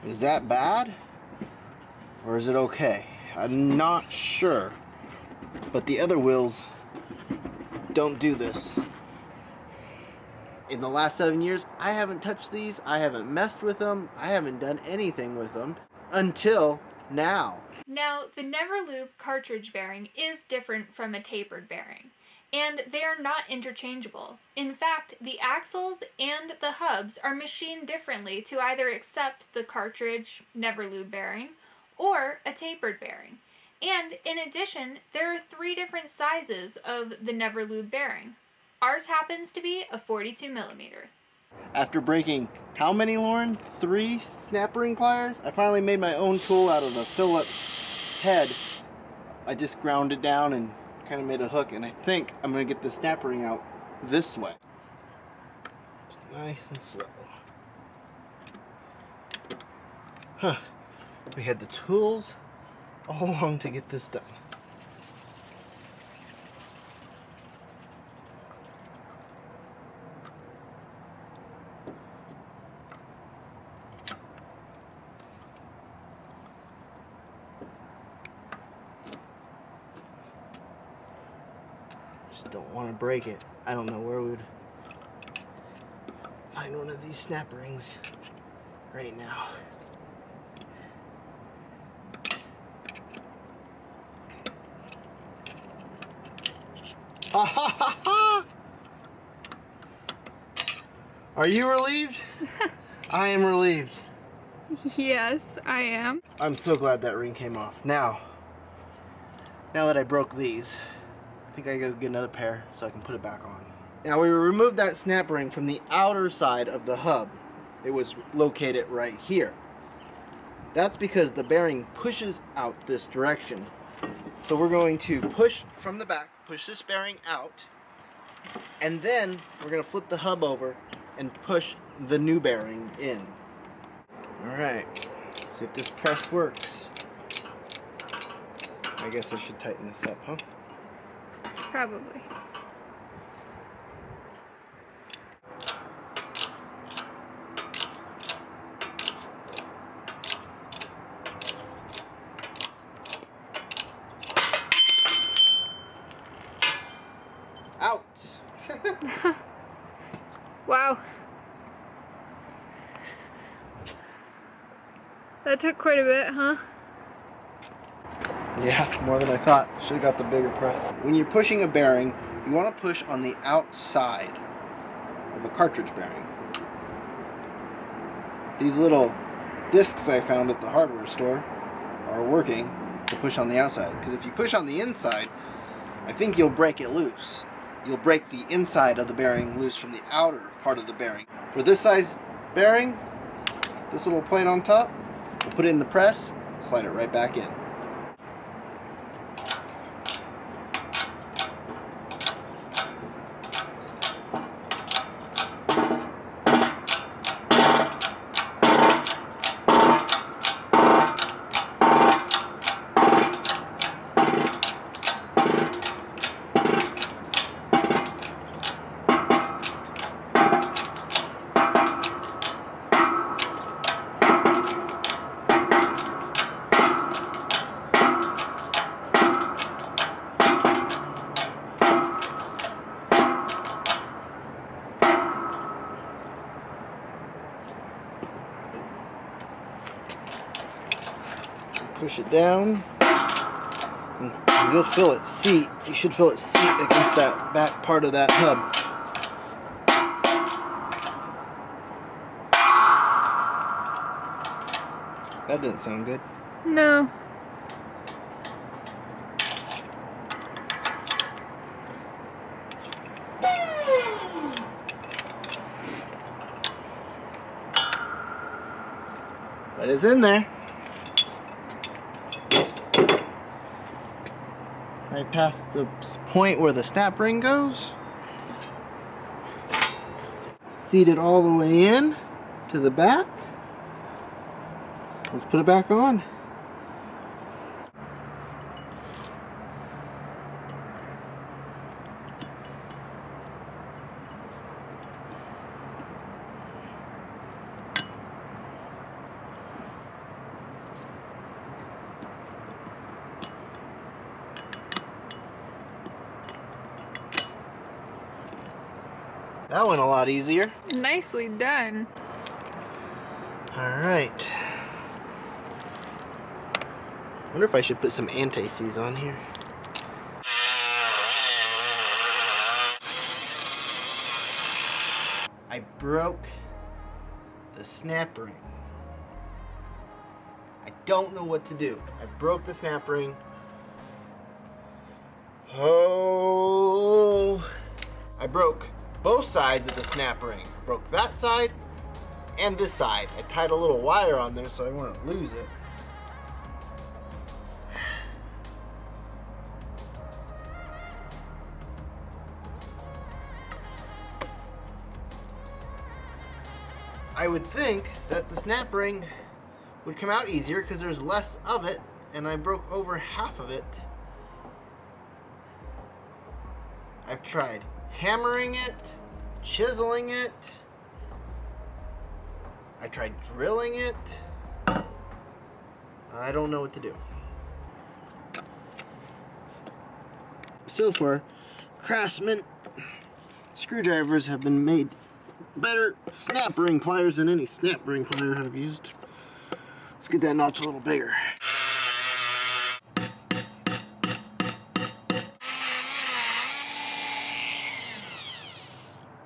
Is that bad? Or is it okay? I'm not sure. But the other wheels don't do this. In the last 7 years, I haven't touched these, I haven't messed with them, I haven't done anything with them until now. Now, the Nev R Lube cartridge bearing is different from a tapered bearing, and they are not interchangeable. In fact, the axles and the hubs are machined differently to either accept the cartridge Nev R Lube bearing or a tapered bearing. And in addition, there are 3 different sizes of the Nev R Lube bearing. Ours happens to be a 42mm. After breaking how many, Lauren? 3 snap ring pliers? I finally made my own tool out of the Phillips head. I just ground it down and kind of made a hook, and I think I'm going to get the snap ring out this way. Nice and slow. Huh. We had the tools all along to get this done. Don't want to break it. I don't know where we would find one of these snap rings right now. Ha ha ha ha! Are you relieved? I am relieved. Yes, I am. I'm so glad that ring came off. Now that I broke these, I think I gotta get another pair so I can put it back on. Now we removed that snap ring from the outer side of the hub. It was located right here. That's because the bearing pushes out this direction. So we're going to push from the back, push this bearing out, and then we're gonna flip the hub over and push the new bearing in. Alright, see if this press works. I guess I should tighten this up, huh? Probably. Out! Wow. That took quite a bit, huh? Yeah, more than I thought. Should have got the bigger press. When you're pushing a bearing, you want to push on the outside of a cartridge bearing. These little discs I found at the hardware store are working to push on the outside. Because if you push on the inside, I think you'll break it loose. You'll break the inside of the bearing loose from the outer part of the bearing. For this size bearing, this little plate on top, we'll put it in the press, slide it right back in. Push it down, and you'll feel it seat. You should feel it seat against that back part of that hub. That didn't sound good. No. But it's in there. Right past the point where the snap ring goes. Seat it all the way in to the back. Let's put it back on. That went a lot easier. Nicely done. Alright. Wonder if I should put some anti-seize on here. I broke the snap ring. I don't know what to do. I broke the snap ring. Oh, I broke both sides of the snap ring. I broke that side and this side. I tied a little wire on there so I wouldn't lose it. I would think that the snap ring would come out easier because there's less of it, and I broke over half of it. I've tried hammering it, chiseling it. I tried drilling it. I don't know what to do. So far, Craftsman screwdrivers have been made better snap ring pliers than any snap ring plier I've used. Let's get that notch a little bigger.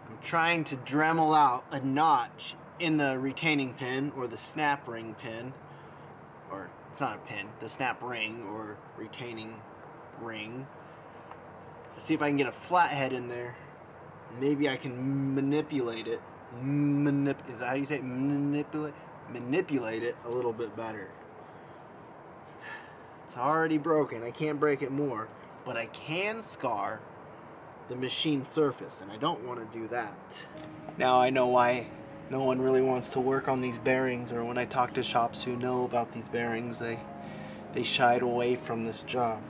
I'm trying to Dremel out a notch in the retaining pin or the snap ring pin, or it's not a pin, the snap ring or retaining ring, to see if I can get a flathead in there. Maybe I can manipulate it. Is that how you say it? Manipulate it a little bit better. It's already broken. I can't break it more, but I can scar the machine surface, and I don't want to do that. Now I know why no one really wants to work on these bearings, or when I talk to shops who know about these bearings, they shied away from this job.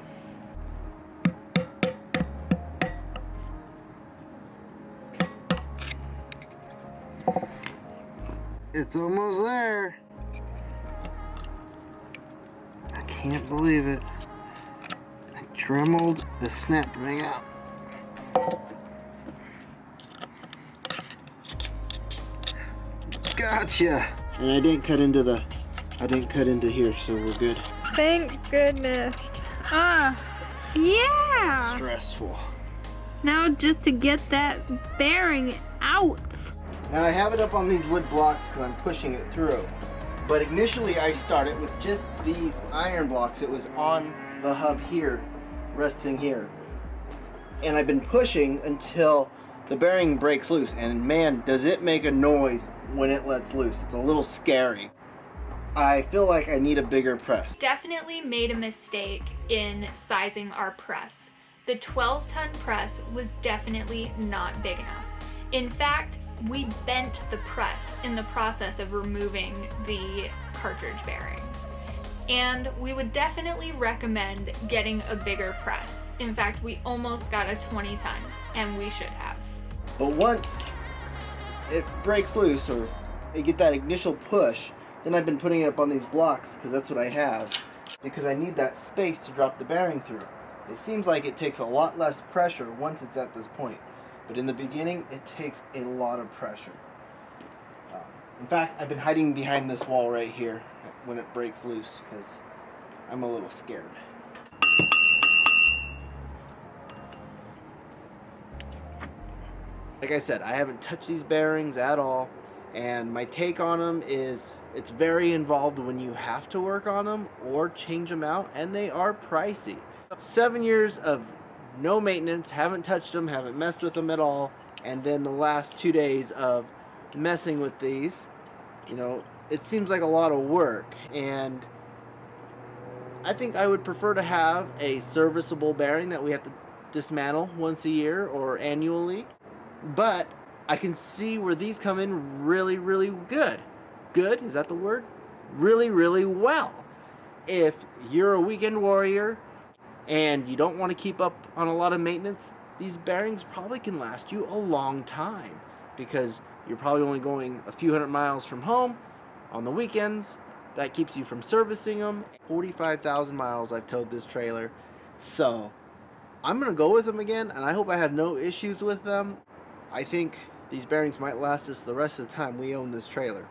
It's almost there. I can't believe it. I dremeled the snap ring out. Gotcha. And I didn't cut into here, so we're good. Thank goodness. Yeah. Stressful. Now just to get that bearing out. Now I have it up on these wood blocks because I'm pushing it through. But initially I started with just these iron blocks. It was on the hub here, resting here. And I've been pushing until the bearing breaks loose. And man, does it make a noise when it lets loose. It's a little scary. I feel like I need a bigger press. Definitely made a mistake in sizing our press. The 12-ton press was definitely not big enough. In fact, we bent the press in the process of removing the cartridge bearings. And we would definitely recommend getting a bigger press. In fact, we almost got a 20-ton, and we should have. But once it breaks loose, or you get that initial push, then I've been putting it up on these blocks because that's what I have, because I need that space to drop the bearing through. It seems like it takes a lot less pressure once it's at this point. But in the beginning, it takes a lot of pressure. In fact, I've been hiding behind this wall right here when it breaks loose because I'm a little scared. Like I said, I haven't touched these bearings at all, and my take on them is it's very involved when you have to work on them or change them out, and they are pricey. 7 years of no maintenance, haven't touched them, haven't messed with them at all, and then the last 2 days of messing with these, you know, it seems like a lot of work, and I think I would prefer to have a serviceable bearing that we have to dismantle once a year or annually, but I can see where these come in really, really good. Good, is that the word? Really, really well. If you're a weekend warrior and you don't want to keep up on a lot of maintenance, these bearings probably can last you a long time because you're probably only going a few hundred miles from home on the weekends. That keeps you from servicing them. 45,000 miles I've towed this trailer, so I'm gonna go with them again, and I hope I have no issues with them. I think These bearings might last us the rest of the time we own this trailer.